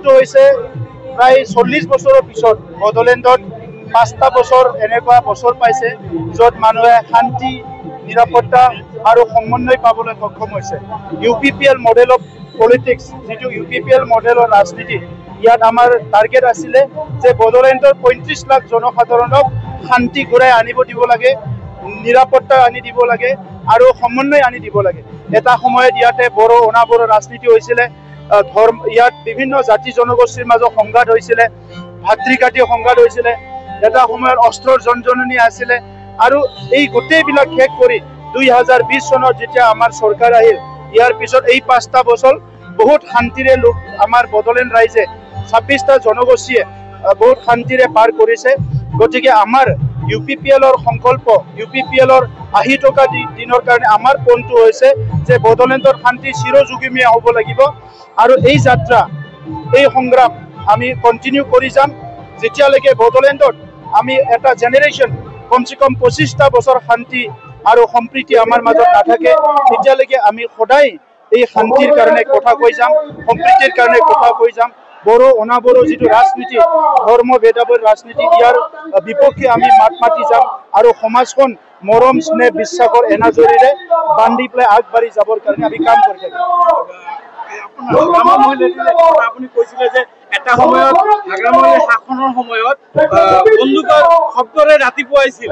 হৈছে প্ৰায় 40 বছৰৰ পিছত বড়োলেণ্ডত 5টা বছৰ এনেকুৱা বছৰ পাইছে য'ত মানুহে শান্তি নিৰাপত্তা আৰু সমন্বয় পাবলৈ সক্ষম হৈছে। UPPL মডেল অফ পলিটিক্স যেটো UPPL মডেলৰ ৰাজনীতি ইয়াত আমাৰ টাৰ্গেট আছিলে যে বড়োলেণ্ডৰ 35 লাখ জনসাধাৰণক শান্তি ঘূৰাই আনিব দিব লাগে, নিৰাপত্তা আনি দিব লাগে আৰু সমন্বয় আনি দিব লাগে। এটা সময়ত ইয়াতে বড়ো অনাবড়ো ৰাজনীতি হৈছিলে, ইয়াত বিভিন্ন জাতি জনগোষ্ঠীৰ মাজত সংঘাত হৈছিলে, ভাতৃঘাতী সংঘাত হৈছিলে, এটা সময়ত অস্ত্ৰৰ জনজননী আছিলে আৰু এই গোটেইবিলাক শেষ কৰি 2020 চনত যেতিয়া আমাৰ চৰকাৰ আহিল ইয়াৰ পিছত এই 5টা বছৰ বহুত শান্তিৰে লোক আমাৰ বড়োলেণ্ড ৰাইজে 26টা জনগোষ্ঠীয়ে বহুত শান্তিৰে পাৰ কৰিছে। গতিকে আমাৰ UPPLৰ সংকল্প UPPLৰ 80 টকা দিনৰ কাৰণে আমাৰ পইণ্টটো হৈছে যে বড়োলেণ্ডৰ শান্তি চিৰযুগমীয়া হ'ব লাগিব আৰু এই যাত্ৰা এই সংগ্ৰাম আমি কন্টিনিউ কৰি যাম যেতিয়ালৈকে বড়োলেণ্ডত আমি এটা জেনেৰেশ্যন কমসে কম 25টা বছৰ শান্তি আৰু সম্প্ৰীতি আমাৰ মাজত নাথাকে তেতিয়ালৈকে আমি সদায় এই শান্তিৰ কাৰণে কথা কৈ যাম, সম্প্ৰীতিৰ কাৰণে কথা কৈ যাম। বড়ো অনাবড়ো যেটো ৰাজনীতি ধৰ্ম ভেদাভেদ ৰাজনীতি ইয়াৰ বিপক্ষে আমি মাত মাতি যাম আৰু সমাজখন মৰম স্নেহ বিশ্বাসৰ এনাজৰীৰে বান্ধি পেলাই আগবাঢ়ি যাবৰ কাৰণে আমি কাম কৰি থাকিম। আপুনি কৈছিলে যে এটা সময়ত হাগ্ৰামলীৰ শাসনৰ সময়ত বন্দুকৰ শব্দৰে ৰাতিপুৱাইছিল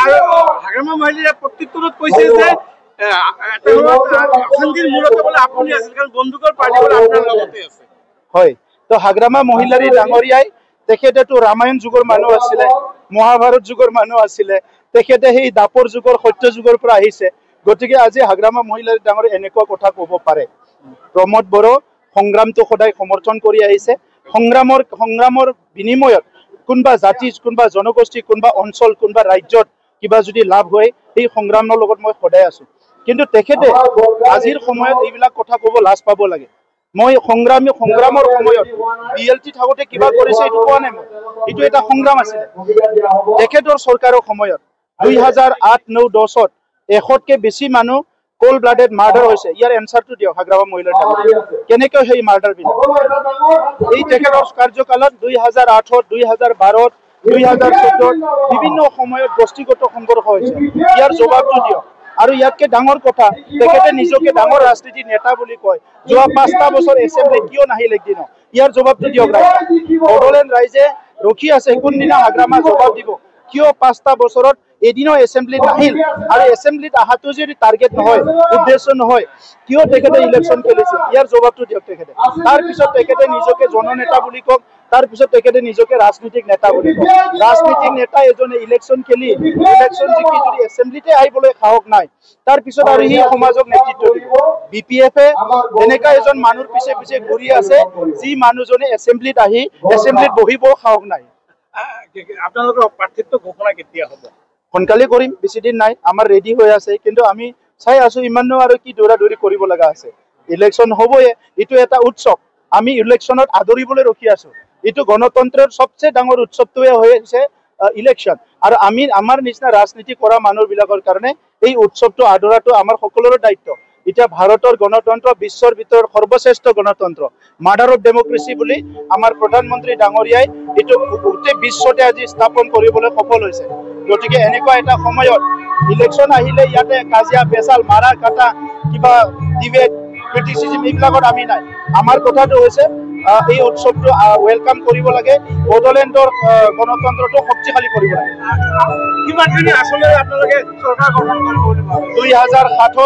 আৰু হাগ্ৰামা মহিলাৰ প্ৰত্যুত্তৰত কৈছে যে অশান্তিৰ মূলত বোলে আপুনি আছিল কাৰণ বন্দুকৰ পাৰ্টি বোলে আপোনাৰ লগতে আছে। হয়, তো হাগ্ৰামা মহিলাৰী ডাঙৰীয়াই তেখেতেতো ৰামায়ণ যুগৰ মানুহ আছিলে, মহাভাৰত যুগৰ মানুহ আছিলে, তেখেতে সেই দাপৰ যুগৰ সত্য যুগৰ পৰা আহিছে। গতিকে আজি হাগ্ৰামা মহিলাৰী ডাঙৰীয়া এনেকুৱা কথা ক'ব পাৰে। প্ৰমোদ বড়ো সংগ্ৰামটো সদায় সমৰ্থন কৰি আহিছে। সংগ্ৰামৰ বিনিময়ত কোনোবা জাতি, কোনোবা জনগোষ্ঠী, কোনোবা অঞ্চল, কোনোবা ৰাজ্যত কিবা যদি লাভ হয় সেই সংগ্ৰামৰ লগত মই সদায় আছো। কিন্তু তেখেতে আজিৰ সময়ত এইবিলাক কথা ক'ব লাজ পাব লাগে। মই সংগ্ৰামৰ সময়ত BLT থাকোঁতে কিবা কৰিছে এইটো কোৱা নাই, মই এইটো এটা সংগ্ৰাম আছিলে। তেখেতৰ চৰকাৰৰ সময়ত 2008, 9, 10ত 100তকৈ বেছি মানুহ কোল্ড ব্লাডেড মাৰ্ডাৰ হৈছে। ইয়াৰ এনচাৰটো দিয়ক হাগ্ৰামা মহিলাৰ কেনেকৈ সেই মাৰ্ডাৰ বিলাক এই তেখেতৰ কাৰ্যকালত 2008ত, 2012ত, 2014ত বিভিন্ন সময়ত গোষ্ঠীগত সংঘৰ্ষ হৈছে। ইয়াৰ জবাবটো দিয়ক। আৰু ইয়াতকে ডাঙৰ কথা তেখেতে নিজকে ডাঙৰ ৰাজনীতিৰ নেতা বুলি কয়। যোৱা 5টা বছৰ এছেম্বলি কিয় নাহিল একদিনো? ইয়াৰ জবাবটো দিয়ক ৰাইজে। বড়োলেণ্ড ৰাইজে ৰখি আছে কোনদিনা হাগ্ৰামা জবাব দিব। কিয় 5টা বছৰত এদিনো এছেম্বলিত নাহিল আৰু এছেম্বলিত অহাটো যদি টাৰ্গেট নহয়, উদ্দেশ্য নহয়, কিয় তেখেতে ইলেকশ্যন খেলিছিল? ইয়াৰ জবাবটো দিয়ক তেখেতে। তাৰপিছত তেখেতে নিজকে জননেতা বুলি কওক, তাৰপিছত তেখেতে নিজকে ৰাজনীতিক নেতা বুলি কওক। ৰাজনীতিক নেতা এজনে ইলেকশ্যন খেলি ইলেকশ্যন জিকি যদি এছেম্বলিতে আহিবলৈ সাহস নাই, তাৰপিছত আৰু সি সমাজক নেতৃত্ব দিব। BPF-এ এনেকুৱা এজন মানুহৰ পিছে পিছে ঘূৰি আছে যি মানুহজনে এছেম্বলিত আহি এছেম্বলিত বহিব সাহস নাই। আপোনালোকৰ প্ৰাৰ্থিত্ব ঘোষণা কেতিয়া হ'ব? সোনকালে কৰিম, বেছি দিন নাই। আমাৰ ৰেডি হৈ আছে, কিন্তু আমি চাই আছো ইমানো আৰু কি দৌৰা-দৌৰি কৰিব লগা আছে। ইলেকশ্যন হ'বয়ে, এইটো এটা উৎসৱ। আমি ইলেকশ্যনত আদৰিবলৈ ৰখি আছো। এইটো গণতন্ত্ৰৰ সবচেয়ে ডাঙৰ উৎসৱটোৱে হৈছে ইলেকশ্যন। আৰু আমি আমাৰ নিচিনা ৰাজনীতি কৰা মানুহবিলাকৰ কাৰণে এই উৎসৱটো আদৰাটো আমাৰ সকলোৰে দায়িত্ব। এতিয়া ভাৰতৰ গণতন্ত্ৰ বিশ্বৰ ভিতৰত সৰ্বশ্ৰেষ্ঠ গণতন্ত্ৰ, মাদাৰ অফ ডেমক্ৰেচি বুলি আমাৰ প্ৰধানমন্ত্ৰী ডাঙৰীয়াই এইটো গোটেই বিশ্বতে আজি স্থাপন কৰিবলৈ সফল হৈছে। গতিকে এনেকুৱা এটা সময়ত ইলেকশ্যন আহিলে ইয়াতে কাজিয়া পেচাল মাৰা কাটা কিবা ডিবেট ক্ৰিটিচিজম এইবিলাকত আমি নাই। আমাৰ কথাটো হৈছে এই উৎসৱটো ওয়েলকাম কৰিব লাগে, বড়োলেণ্ডৰ গণতন্ত্ৰটো শক্তিশালী কৰিব লাগে। কিমানখিনি আচলতে আপোনালোকে চৰকাৰ গঠন কৰিব বুলি ভাবে? 2007ত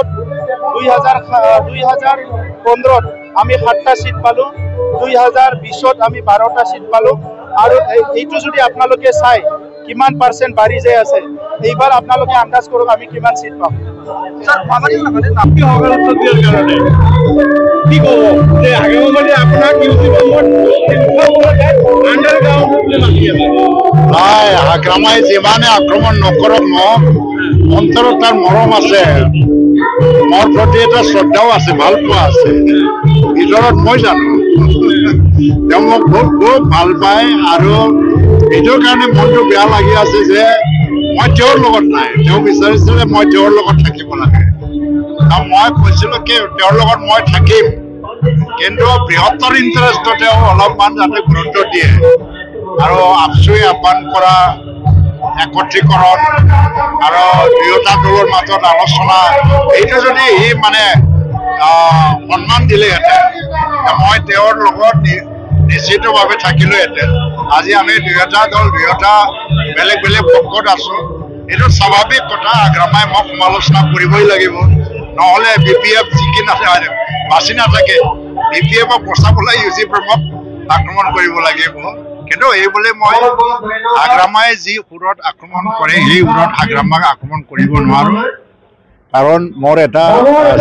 2015ত আমি 7টা সিট পালো, 2020ত আমি 12টা সিট পালো। আৰু এইটো যদি আপোনালোকে চাই কিমান পাৰ্চেণ্ট বাঢ়ি যাই আছে, এইবাৰ আপোনালোকে আন্দাজ কৰক আমি কিমান সিট পাম। স্যার আমাদের মানে নাপি হওয়ার উত্তর দিয়ার কারণে কি করব যে আগে মানে আপনার ইউপি গভর্নমেন্ট আন্ডারগ্রাউন্ড বলে মাতি আছে নাই হাগ্ৰামাই যিমানে আক্ৰমণ নকৰক ন অন্তৰত তাৰ মৰম আছে, মোৰ প্ৰতি এটা শ্ৰদ্ধাও আছে, ভাল পোৱা আছে। ভিতৰত মই জানো তেওঁ মোক খুব ভাল পায় আৰু এইটোৰ কাৰণে মনটো বেয়া লাগি আছে যে মই তেওঁৰ লগত নাই। তেওঁ বিচাৰিছিলে মই তেওঁৰ লগত থাকিব লাগে আৰু মই কৈছিলোঁ কি তেওঁৰ লগত মই থাকিম, কিন্তু বৃহত্তৰ ইণ্টাৰেষ্টতে অলপমান যাতে গুৰুত্ব দিয়ে আৰু আপচুৱে আহ্বান কৰা একত্ৰীকৰণ আৰু দুয়োটা দলৰ মাজত আলোচনা এইটো যদি ই মানে সন্মান দিলেহেঁতেন মই তেওঁৰ লগত নিশ্চিতভাৱে থাকিলোহেঁতেন আজি আমি দুয়োটা দল দুয়োটা বেলেগ বেলেগ পক্ষত আছো এইটো স্বাভাৱিক কথা আগ্ৰামাই মোক সমালোচনা কৰিবই লাগিব নহ'লে BPF জিকি নাথাকে বাচি নাথাকে BPF-ক বচাবলৈ ইউজিপ্ৰমক আক্ৰমণ কৰিব লাগিব কিন্তু এইবুলি মই আগ্ৰামাই যি সুৰত আক্ৰমণ কৰে সেই সুৰত আগ্ৰামাক আক্ৰমণ কৰিব নোৱাৰো কাৰণ মোৰ এটা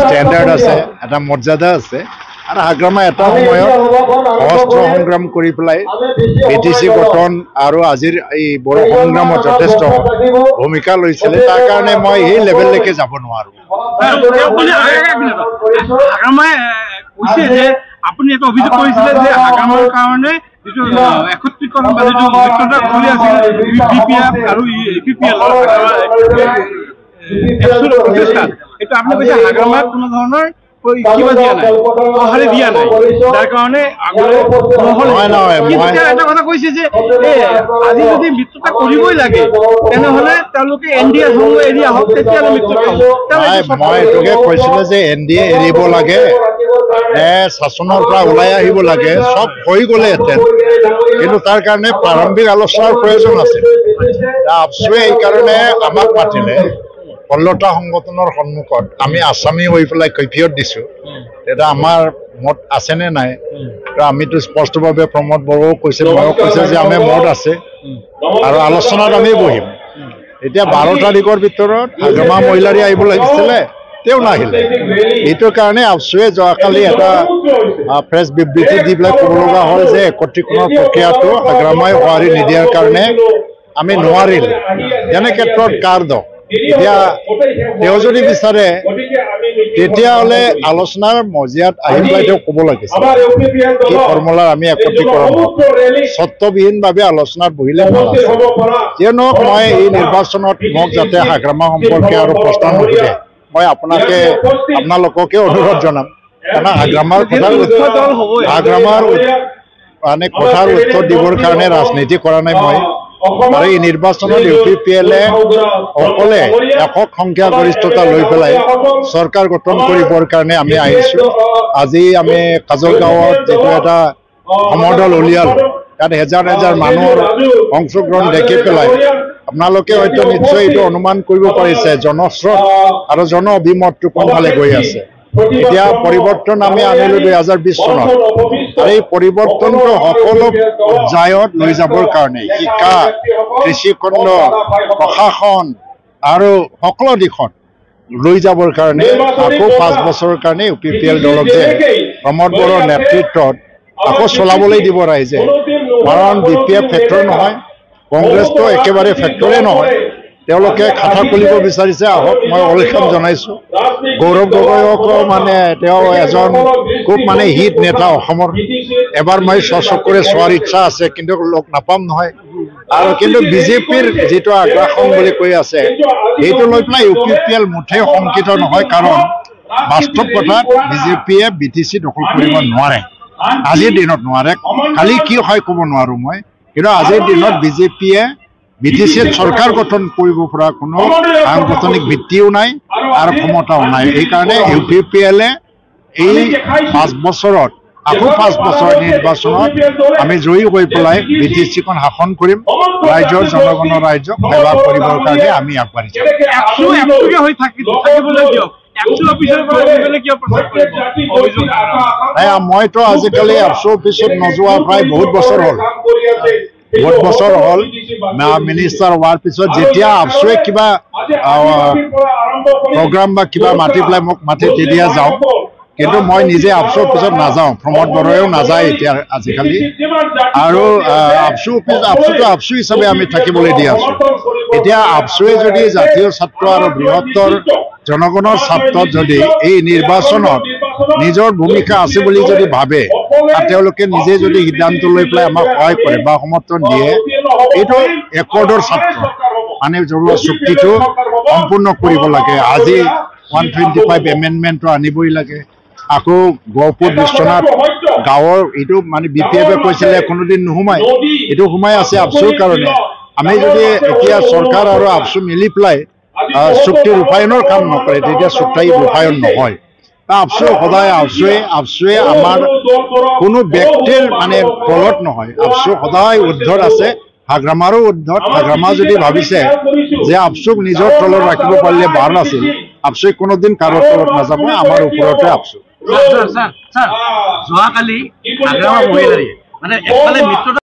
ষ্টেণ্ডাৰ্ড আছে এটা মৰ্যাদা আছে আৰু আগ্ৰামাই এটা সময়ত সশস্ত্ৰ সংগ্ৰাম কৰি পেলাই BTC গঠন আৰু আজিৰ এই বড়ো সংগ্ৰামত যথেষ্ট ভূমিকা লৈছিলে তাৰ কাৰণে মই এই লেভেললৈকে যাব নোৱাৰো আগ্ৰামাই কৈছে যে আপুনি এটা অভিযোগ কৰিছিলে যে আগ্ৰামৰ কাৰণে যিটো একত্ৰীকৰণ বা যিটো মিত্ৰতা চলি আছিল BPF আৰু APPL এইটো আপুনি কৈছে আগ্ৰামাক কোনো ধৰণৰ কিবা দিয়া নাই সঁহাৰি দিয়া নাই যাৰ কাৰণে আগলৈ নহ'লে এটা কথা কৈছে যে আজি যদি মিত্ৰতা কৰিবই লাগে তেনেহ'লে তেওঁলোকে NDA সংঘ এৰি আহক তেতিয়াহ'লে মিত্ৰতা মই এইটোকে কৈছিলো যে NDA এৰিব লাগে শাসনৰ পৰা ওলাই আহিব লাগে সব হৈ গ'লেহেঁতেন কিন্তু তাৰ কাৰণে প্ৰাৰম্ভিক আলোচনাৰ প্ৰয়োজন আছিল আপচুৱে এইকাৰণে আমাক মাতিলে 16টা সংগঠনৰ সন্মুখত আমি আসামী হৈ পেলাই কৈফিয়ত দিছো এটা আমাৰ মত আছে নে নাই আমিতো স্পষ্টভাৱে প্ৰমোদ বড়োও কৈছে ময়ো কৈছে যে আমি মত আছে আৰু আলোচনাত আমি বহিম এতিয়া 12 তাৰিখৰ ভিতৰত আগ্ৰামা মহিলাৰী আহিব লাগিছিলে তেওঁ নাহিলে এইটোৰ কাৰণে আপচুৱে যোৱাকালি এটা প্ৰেছ বিবৃতি দি পেলাই ক'ব লগা হ'ল যে একত্ৰীকৰণৰ প্ৰক্ৰিয়াটো আগ্ৰামাই সঁহাৰি নিদিয়াৰ কাৰণে আমি নোৱাৰিল এনে ক্ষেত্ৰত কাৰ দোষ এতিয়া তেওঁ যদি বিচাৰে তেতিয়াহ'লে আলোচনাৰ মজিয়াত আহি পেলাই তেওঁ ক'ব লাগিছিল কি ফৰ্মুলাৰ আমি একত্ৰীকৰণ স্বত্ববিহীনভাৱে আলোচনাত বহিলে ভাল আছে কিয়নো মই এই নিৰ্বাচনত মোক যাতে আগ্ৰামা সম্পৰ্কে আৰু প্ৰশ্ন নুসুধে মই আপোনালোককে অনুৰোধ জনাম কাৰণ আগ্ৰামাৰ মানে কথাৰ উত্তৰ দিবৰ কাৰণে ৰাজনীতি কৰা নাই মই আৰু এই নিৰ্বাচনত UPPL-এ অকলে একক সংখ্যাগৰিষ্ঠতা লৈ পেলাই চৰকাৰ গঠন কৰিবৰ কাৰণে আমি আহিছোঁ আজি আমি কাজলগাঁৱত যিটো এটা সমদল উলিয়ালোঁ তাত হেজাৰ হেজাৰ মানুহৰ অংশগ্ৰহণ দেখি পেলাই আপোনালোকে হয়তো নিশ্চয় এইটো অনুমান কৰিব পাৰিছে জনস্ৰোত আৰু জন অভিমতটো কোনফালে গৈ আছে এতিয়া পৰিৱৰ্তন আমি আনিলোঁ 2020 চনত আৰু এই পৰিৱৰ্তনটো সকলো পৰ্যায়ত লৈ যাবৰ কাৰণে শিক্ষা কৃষিখণ্ড প্ৰশাসন আৰু সকলো দিশত লৈ যাবৰ কাৰণে আকৌ 5 বছৰৰ কাৰণে UPPL দলক যে প্ৰমোদ বড়োৰ নেতৃত্বত আকৌ চলাবলৈ দিব ৰাইজে কাৰণ BPF ফেক্টৰ নহয় কংগ্ৰেছটো একেবাৰে ফেক্টৰে নহয় তেওঁলোকে খাতা খুলিব বিচাৰিছে আহক মই ওৱেলকাম জনাইছোঁ গৌৰৱ গগৈকো মানে তেওঁ এজন খুব মানে হিট নেতা অসমৰ এবাৰ মই চকুৰে চোৱাৰ ইচ্ছা আছে কিন্তু লগ নাপাম নহয় আৰু কিন্তু বিজেপিৰ যিটো আগ্ৰাসন বুলি কৈ আছে সেইটো লৈ পেলাই UPPL মুঠেই শংকিত নহয় কাৰণ বাস্তৱ কথাত বিজেপিয়ে BTC দখল কৰিব নোৱাৰে আজিৰ দিনত নোৱাৰে কালি কি হয় ক'ব নোৱাৰো মই কিন্তু আজিৰ দিনত বিজেপিয়ে BTC-ত চৰকাৰ গঠন কৰিব পৰা কোনো সাংগঠনিক ভিত্তিও নাই আৰু ক্ষমতাও নাই এইকাৰণে UPPL-এ এই 5 বছৰত আকৌ 5 বছৰৰ নিৰ্বাচনত আমি জয়ী হৈ পেলাই BTC-খন শাসন কৰিম ৰাইজৰ জনগণৰ ৰাইজক সেৱা কৰিবৰ কাৰণে আমি আগবাঢ়ি যাম মইতো আজিকালি আপচু অফিচত নোযোৱা প্ৰায় বহুত বছৰ হ'ল মিনিষ্টাৰ হোৱাৰ পিছত যেতিয়া আপচুৱে কিবা প্ৰগ্ৰাম বা কিবা মাতি পেলাই মোক মাতি তেতিয়া যাওঁ কিন্তু মই নিজে আপচু অফিচত নাযাওঁ প্ৰমোদ বড়োৱেও নাযায় এতিয়া আজিকালি আৰু আপচুটো আপচু হিচাপে আমি থাকিবলৈ দি আছোঁ এতিয়া আপচুৱে যদি জাতীয় ছাত্ৰ আৰু বৃহত্তৰ জনগণৰ স্বাৰ্থত যদি এই নিৰ্বাচনত নিজৰ ভূমিকা আছে বুলি যদি ভাবে আৰু তেওঁলোকে নিজে যদি সিদ্ধান্ত লৈ পেলাই আমাক সহায় কৰে বা সমৰ্থন দিয়ে এইটো একৰ্ডৰ ছাত্ৰ মানে জৰুৰী চুক্তিটো সম্পূৰ্ণ কৰিব লাগে আজি 125 এমেণ্ডমেণ্টটো আনিবই লাগে আকৌ গহপুৰ বিশ্বনাথ গাঁৱৰ এইটো মানে BPF-এ কৈছিলে কোনোদিন নোসোমাই, এইটো সোমাই আছে আফচুৰ কাৰণে। আমি যদি এতিয়া চৰকাৰ আৰু আফচু মিলি পেলাই চুক্তি ৰূপায়ণৰ কাম নকৰে তেতিয়া চুক্তি ৰূপায়ণ নহয়। আফচু সদায় আফচুৱে আমাৰ কোনো ব্যক্তিৰ মানে তলত নহয়, আফচু সদায় উৰ্ধত আছে। হাগ্ৰামাৰো উৰ্ধত। হাগ্ৰামা যদি ভাবিছে যে আফচুক নিজৰ তলত ৰাখিব পাৰিলে ভাল আছিল, আফচুৱে কোনোদিন কাৰোৰ তলত নাযাব, আমাৰ ওপৰতে আফচু। যোৱাকালি হাগ্ৰামা মহিলাৰীয়ে মানে একফালে মিত্ৰতা